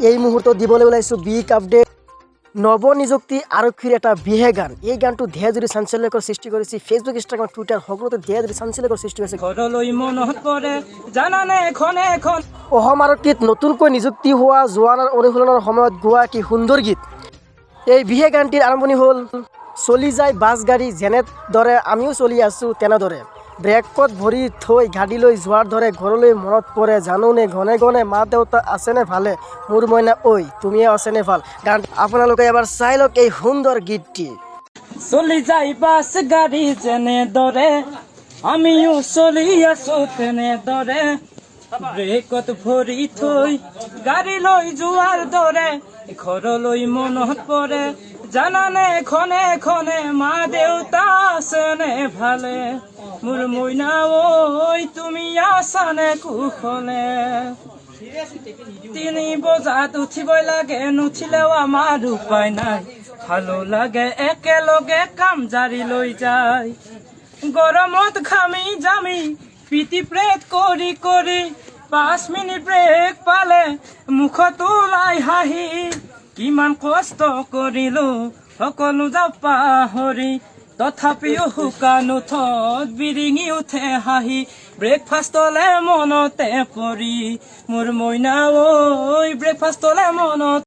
এই মুহূৰ্তত দিবলৈ ওলাইছোঁ বিগ আপডেট। নৱনিযুক্তি আৰক্ষীৰ এটা বিহে গান। এই গানটো ধেৰ চাঞ্চল্যকৰ সৃষ্টি কৰিছে। ফেচবুক, ইনষ্টাগ্ৰাম, টুইটাৰ সকলোতে ধেৰ চাঞ্চল্যকৰ সৃষ্টি হৈছে। অসম আৰক্ষীত নতুনকৈ নিযুক্তি হোৱা জোৱানৰ অনুশীলনৰ সময়ত গোৱা কি সুন্দৰ গীত। এই বিহে গানটিৰ আৰম্ভণি হ'ল চলি যায় বাছ গাড়ী যেনেদৰে আমিও চলি আছোঁ তেনেদৰে। ব্ৰেকত ভৰি থৈ গাড়ীলৈ যোৱাৰ দৰে ঘৰলৈ মনত পৰে জানোনে ঘনে ঘনে মা দেউতা আছেনে ভালে মোৰ মইনা ঐ তুমিয়ে আছেনে ভাল। গান আপোনালোকে এবাৰ চাই লওক এই সুন্দৰ গীতটি। চলি যায় বাছ গাড়ী যেনেদৰে আমিও চলি আছোঁ তেনেদৰে। ব্ৰেকত ভৰি থৈ গাড়ী লৈ যোৱাৰ দৰে ঘৰলৈ মনত পৰে জানানে খনে খনে মা দেউতা আছেনে ভালে মোৰ মইনা ঐ তুমি আছানে কুশলে। 3 বজাত উঠিবই লাগে নুঠিলেও আমাৰ উপায় নাই ভালো লাগে একেলগে কাম জাৰি লৈ যায়। গৰমত ঘামি জামি পিটি প্ৰেট কৰি কৰি 5 মিনিট ব্ৰেক পালে মুখত ওলাই হাঁহি। কিমান কষ্ট কৰিলো সকলো যাওঁ পাহৰি তথাপিও শুকান উঠত বিৰিঙি উঠে হাঁহি। ব্ৰেকফাষ্টলে মনতে পৰি মোৰ মইনা ঐ ব্ৰেকফাষ্টলে মনত